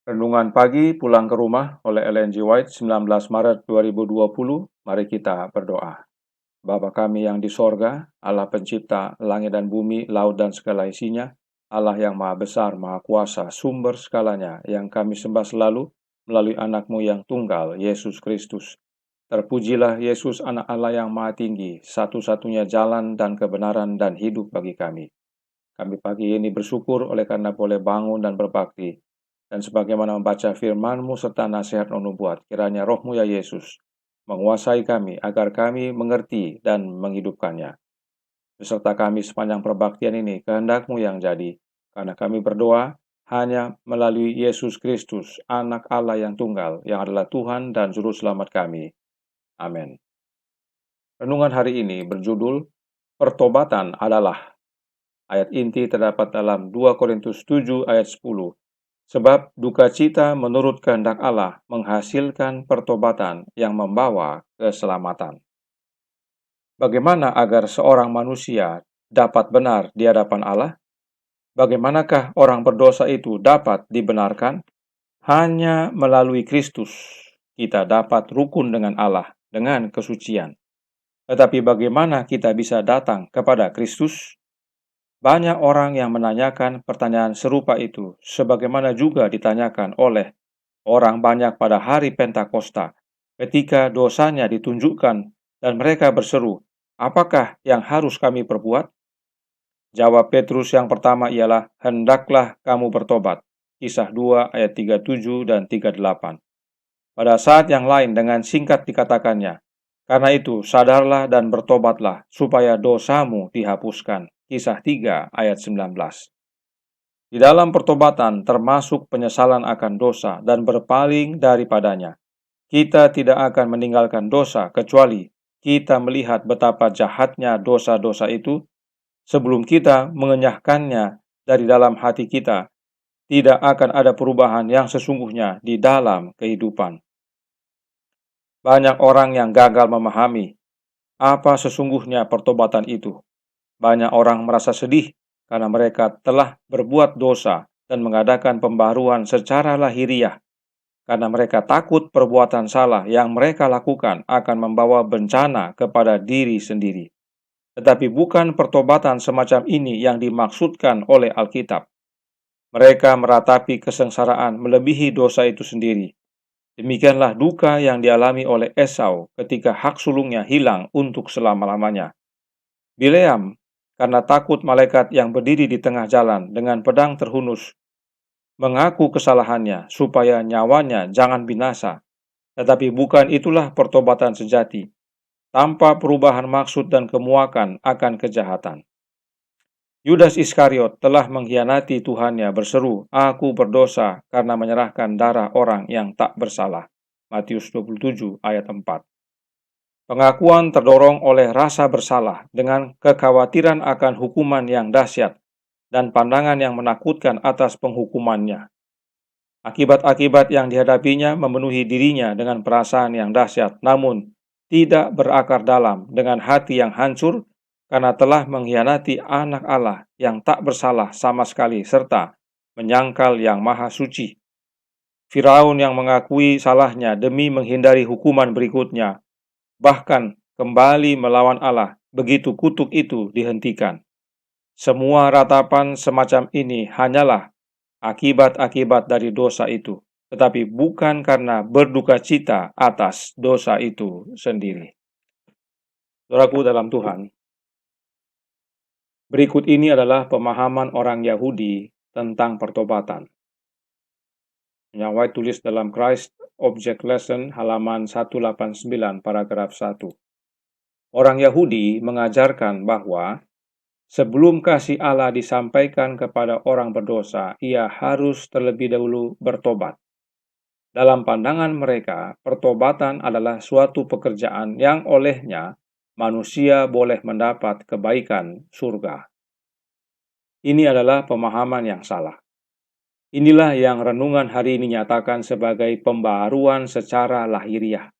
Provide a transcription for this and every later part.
Renungan pagi pulang ke rumah oleh Ellen G. White 19 Maret 2020. Mari kita berdoa. Bapa kami yang di sorga, Allah pencipta langit dan bumi, laut dan segala isinya, Allah yang maha besar, maha kuasa, sumber segalanya, yang kami sembah selalu melalui anak-Mu yang tunggal, Yesus Kristus. Terpujilah Yesus, anak Allah yang maha tinggi, satu-satunya jalan dan kebenaran dan hidup bagi kami. Kami pagi ini bersyukur oleh karena boleh bangun dan berbakti. Dan sebagaimana membaca firman-Mu serta nasihat nubuat, kiranya Roh-Mu ya Yesus menguasai kami agar kami mengerti dan menghidupkannya. Beserta kami sepanjang perbaktian ini, kehendak-Mu yang jadi. Karena kami berdoa hanya melalui Yesus Kristus, anak Allah yang tunggal, yang adalah Tuhan dan Juru Selamat kami. Amin. Renungan hari ini berjudul Pertobatan adalah. Ayat inti terdapat dalam 2 Korintus 7 ayat 10. Sebab duka cita menurut kehendak Allah menghasilkan pertobatan yang membawa keselamatan. Bagaimana agar seorang manusia dapat benar di hadapan Allah? Bagaimanakah orang berdosa itu dapat dibenarkan? Hanya melalui Kristus kita dapat rukun dengan Allah dengan kesucian. Tetapi bagaimana kita bisa datang kepada Kristus? Banyak orang yang menanyakan pertanyaan serupa itu, sebagaimana juga ditanyakan oleh orang banyak pada hari Pentakosta, ketika dosanya ditunjukkan dan mereka berseru, "Apakah yang harus kami perbuat?" Jawab Petrus yang pertama ialah, "Hendaklah kamu bertobat." Kisah 2 ayat 37 dan 38. Pada saat yang lain dengan singkat dikatakannya, "Karena itu sadarlah dan bertobatlah, supaya dosamu dihapuskan." Kisah 3 ayat 19. Di dalam pertobatan termasuk penyesalan akan dosa dan berpaling daripadanya. Kita tidak akan meninggalkan dosa kecuali kita melihat betapa jahatnya dosa-dosa itu sebelum kita mengenyahkannya dari dalam hati kita. Tidak akan ada perubahan yang sesungguhnya di dalam kehidupan. Banyak orang yang gagal memahami apa sesungguhnya pertobatan itu. Banyak orang merasa sedih karena mereka telah berbuat dosa dan mengadakan pembaruan secara lahiriah, karena mereka takut perbuatan salah yang mereka lakukan akan membawa bencana kepada diri sendiri. Tetapi bukan pertobatan semacam ini yang dimaksudkan oleh Alkitab. Mereka meratapi kesengsaraan melebihi dosa itu sendiri. Demikianlah duka yang dialami oleh Esau ketika hak sulungnya hilang untuk selama-lamanya. Bileam, karena takut malaikat yang berdiri di tengah jalan dengan pedang terhunus, mengaku kesalahannya supaya nyawanya jangan binasa. Tetapi bukan itulah pertobatan sejati, tanpa perubahan maksud dan kemuakan akan kejahatan. Yudas Iskariot telah mengkhianati Tuhannya, berseru, "Aku berdosa karena menyerahkan darah orang yang tak bersalah." Matius 27 ayat 4. Pengakuan terdorong oleh rasa bersalah dengan kekhawatiran akan hukuman yang dahsyat dan pandangan yang menakutkan atas penghukumannya. Akibat-akibat yang dihadapinya memenuhi dirinya dengan perasaan yang dahsyat, namun tidak berakar dalam dengan hati yang hancur karena telah mengkhianati anak Allah yang tak bersalah sama sekali serta menyangkal yang maha suci. Firaun yang mengakui salahnya demi menghindari hukuman berikutnya, bahkan kembali melawan Allah begitu kutuk itu dihentikan. Semua ratapan semacam ini hanyalah akibat-akibat dari dosa itu, tetapi bukan karena berduka cita atas dosa itu sendiri. Saudaraku dalam Tuhan, berikut ini adalah pemahaman orang Yahudi tentang pertobatan. Yang White tulis dalam Christ Object Lesson halaman 189 paragraf 1. Orang Yahudi mengajarkan bahwa sebelum kasih Allah disampaikan kepada orang berdosa, ia harus terlebih dahulu bertobat. Dalam pandangan mereka, pertobatan adalah suatu pekerjaan yang olehnya manusia boleh mendapat kebaikan surga. Ini adalah pemahaman yang salah. Inilah yang renungan hari ini nyatakan sebagai pembaruan secara lahiriah.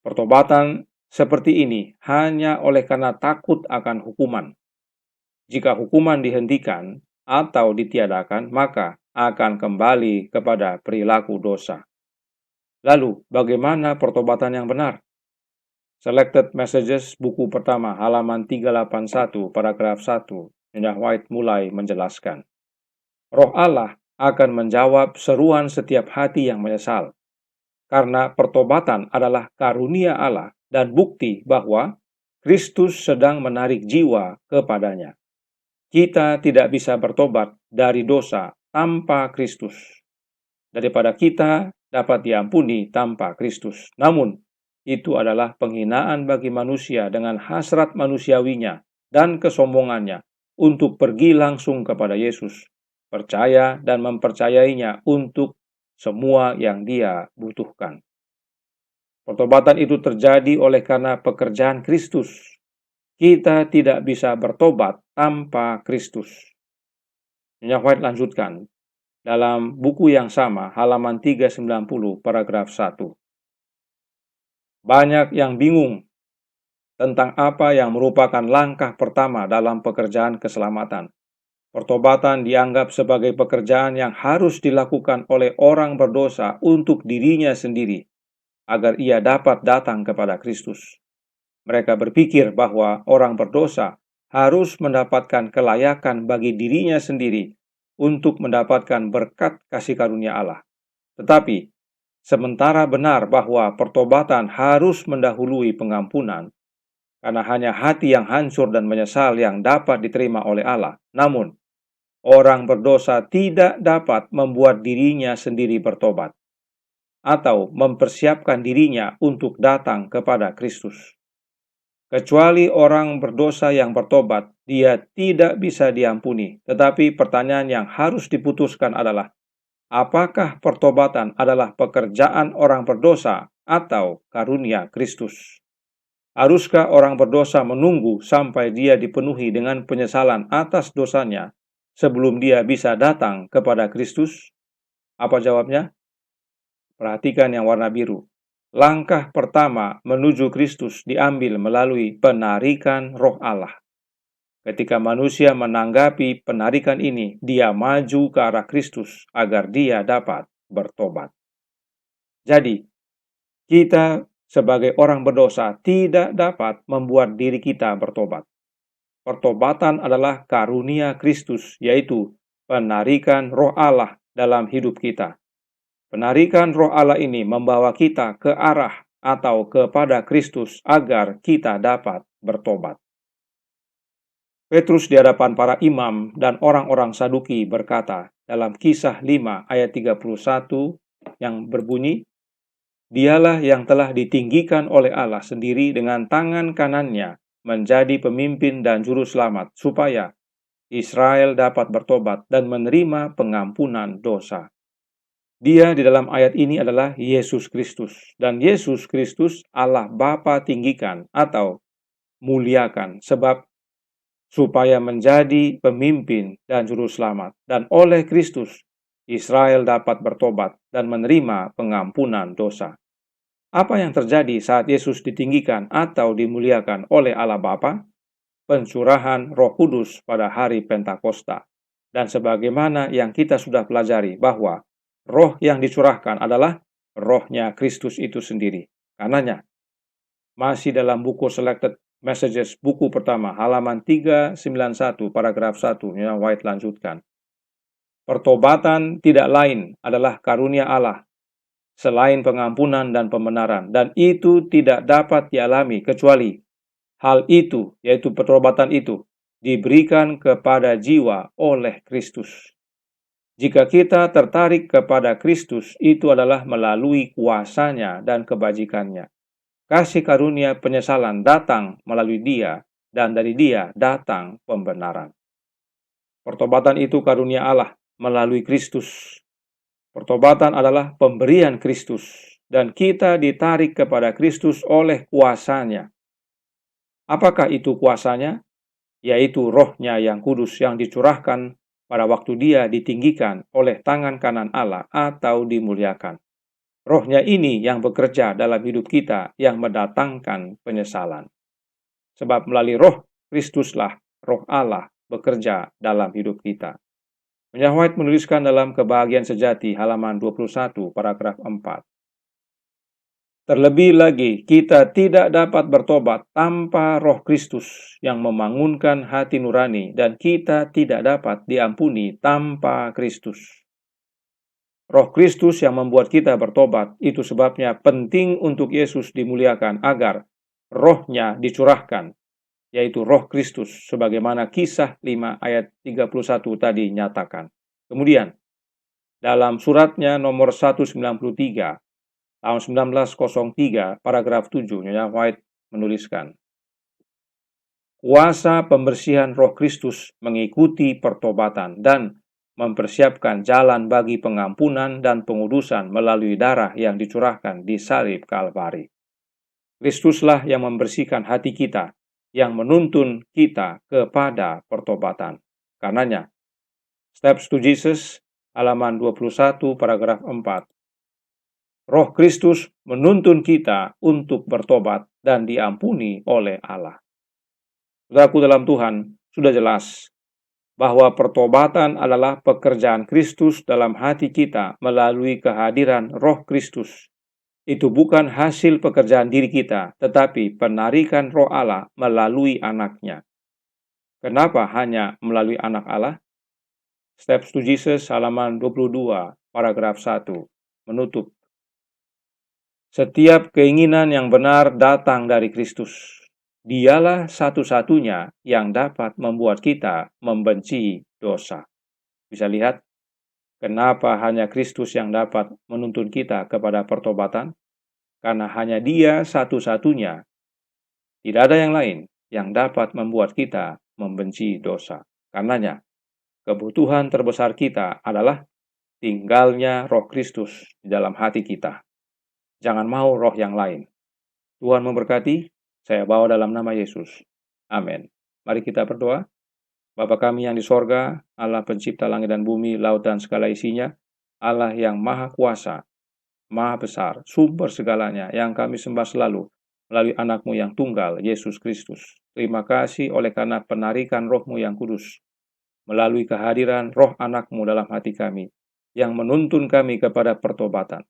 Pertobatan seperti ini hanya oleh karena takut akan hukuman. Jika hukuman dihentikan atau ditiadakan, maka akan kembali kepada perilaku dosa. Lalu, bagaimana pertobatan yang benar? Selected Messages buku pertama halaman 381 paragraf 1, Nyonya White mulai menjelaskan. Roh Allah akan menjawab seruan setiap hati yang menyesal. Karena pertobatan adalah karunia Allah dan bukti bahwa Kristus sedang menarik jiwa kepadanya. Kita tidak bisa bertobat dari dosa tanpa Kristus. Daripada kita dapat diampuni tanpa Kristus. Namun, itu adalah penghinaan bagi manusia dengan hasrat manusiawinya dan kesombongannya untuk pergi langsung kepada Yesus, percaya dan mempercayainya untuk semua yang dia butuhkan. Pertobatan itu terjadi oleh karena pekerjaan Kristus. Kita tidak bisa bertobat tanpa Kristus. Nyonya White lanjutkan dalam buku yang sama, halaman 390, paragraf 1. Banyak yang bingung tentang apa yang merupakan langkah pertama dalam pekerjaan keselamatan. Pertobatan dianggap sebagai pekerjaan yang harus dilakukan oleh orang berdosa untuk dirinya sendiri, agar ia dapat datang kepada Kristus. Mereka berpikir bahwa orang berdosa harus mendapatkan kelayakan bagi dirinya sendiri untuk mendapatkan berkat kasih karunia Allah. Tetapi, sementara benar bahwa pertobatan harus mendahului pengampunan, karena hanya hati yang hancur dan menyesal yang dapat diterima oleh Allah. Namun, orang berdosa tidak dapat membuat dirinya sendiri bertobat, atau mempersiapkan dirinya untuk datang kepada Kristus. Kecuali orang berdosa yang bertobat, dia tidak bisa diampuni. Tetapi pertanyaan yang harus diputuskan adalah, apakah pertobatan adalah pekerjaan orang berdosa atau karunia Kristus? Haruskah orang berdosa menunggu sampai dia dipenuhi dengan penyesalan atas dosanya sebelum dia bisa datang kepada Kristus? Apa jawabnya? Perhatikan yang warna biru. Langkah pertama menuju Kristus diambil melalui penarikan Roh Allah. Ketika manusia menanggapi penarikan ini, dia maju ke arah Kristus agar dia dapat bertobat. Jadi, kita sebagai orang berdosa tidak dapat membuat diri kita bertobat. Pertobatan adalah karunia Kristus, yaitu penarikan Roh Allah dalam hidup kita. Penarikan Roh Allah ini membawa kita ke arah atau kepada Kristus agar kita dapat bertobat. Petrus di hadapan para imam dan orang-orang Saduki berkata dalam Kisah 5 ayat 31 yang berbunyi, Dialah yang telah ditinggikan oleh Allah sendiri dengan tangan kanannya menjadi pemimpin dan juru selamat supaya Israel dapat bertobat dan menerima pengampunan dosa. Dia di dalam ayat ini adalah Yesus Kristus. Dan Yesus Kristus Allah Bapa tinggikan atau muliakan sebab supaya menjadi pemimpin dan juru selamat. Dan oleh Kristus, Israel dapat bertobat dan menerima pengampunan dosa. Apa yang terjadi saat Yesus ditinggikan atau dimuliakan oleh Allah Bapa? Pencurahan Roh Kudus pada hari Pentakosta. Dan sebagaimana yang kita sudah pelajari bahwa Roh yang dicurahkan adalah rohnya Kristus itu sendiri. Karenanya, masih dalam buku Selected Messages, buku pertama, halaman 391, paragraf 1, Nyonya White lanjutkan. Pertobatan tidak lain adalah karunia Allah, selain pengampunan dan pembenaran, dan itu tidak dapat dialami kecuali hal itu, yaitu pertobatan itu, diberikan kepada jiwa oleh Kristus. Jika kita tertarik kepada Kristus, itu adalah melalui kuasanya dan kebajikannya. Kasih karunia penyesalan datang melalui Dia, dan dari Dia datang pembenaran. Pertobatan itu karunia Allah melalui Kristus. Pertobatan adalah pemberian Kristus, dan kita ditarik kepada Kristus oleh kuasanya. Apakah itu kuasanya? Yaitu Roh-Nya yang kudus yang dicurahkan pada waktu dia ditinggikan oleh tangan kanan Allah atau dimuliakan. Roh-Nya ini yang bekerja dalam hidup kita yang mendatangkan penyesalan. Sebab melalui Roh Kristuslah Roh Allah bekerja dalam hidup kita. Nyonya White menuliskan dalam Kebahagiaan Sejati halaman 21 paragraf 4. Terlebih lagi, kita tidak dapat bertobat tanpa Roh Kristus yang membangunkan hati nurani, dan kita tidak dapat diampuni tanpa Kristus. Roh Kristus yang membuat kita bertobat, itu sebabnya penting untuk Yesus dimuliakan agar rohnya dicurahkan, yaitu Roh Kristus, sebagaimana Kisah 5 ayat 31 tadi nyatakan. Kemudian, dalam suratnya nomor 193, tahun 1903, paragraf 7, Nyonya White menuliskan, kuasa pembersihan Roh Kristus mengikuti pertobatan dan mempersiapkan jalan bagi pengampunan dan pengudusan melalui darah yang dicurahkan di salib Kalvari. Kristuslah yang membersihkan hati kita, yang menuntun kita kepada pertobatan. Karenanya, Steps to Jesus, halaman 21, paragraf 4. Roh Kristus menuntun kita untuk bertobat dan diampuni oleh Allah. Saudaraku dalam Tuhan, sudah jelas bahwa pertobatan adalah pekerjaan Kristus dalam hati kita melalui kehadiran Roh Kristus. Itu bukan hasil pekerjaan diri kita, tetapi penarikan Roh Allah melalui Anak-Nya. Kenapa hanya melalui Anak Allah? Steps to Jesus, halaman 22, paragraf 1, menutup. Setiap keinginan yang benar datang dari Kristus. Dialah satu-satunya yang dapat membuat kita membenci dosa. Bisa lihat, kenapa hanya Kristus yang dapat menuntun kita kepada pertobatan? Karena hanya Dia satu-satunya. Tidak ada yang lain yang dapat membuat kita membenci dosa. Karenanya, kebutuhan terbesar kita adalah tinggalnya Roh Kristus di dalam hati kita. Jangan mau roh yang lain. Tuhan memberkati. Saya bawa dalam nama Yesus. Amin. Mari kita berdoa. Bapa kami yang di sorga, Allah pencipta langit dan bumi, laut dan segala isinya, Allah yang maha kuasa, maha besar, sumber segalanya, yang kami sembah selalu melalui Anak-Mu yang tunggal, Yesus Kristus. Terima kasih oleh karena penarikan Roh-Mu yang kudus, melalui kehadiran Roh Anak-Mu dalam hati kami, yang menuntun kami kepada pertobatan.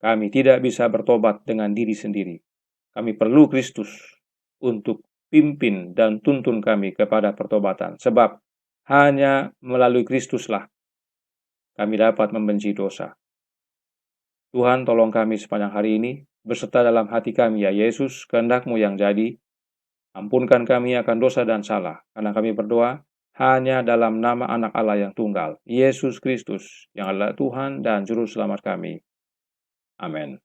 Kami tidak bisa bertobat dengan diri sendiri. Kami perlu Kristus untuk pimpin dan tuntun kami kepada pertobatan. Sebab hanya melalui Kristuslah kami dapat membenci dosa. Tuhan, tolong kami sepanjang hari ini, berserta dalam hati kami, ya Yesus, kehendak-Mu yang jadi. Ampunkan kami akan dosa dan salah, karena kami berdoa hanya dalam nama Anak Allah yang tunggal, Yesus Kristus, yang adalah Tuhan dan Juru Selamat kami. Amin.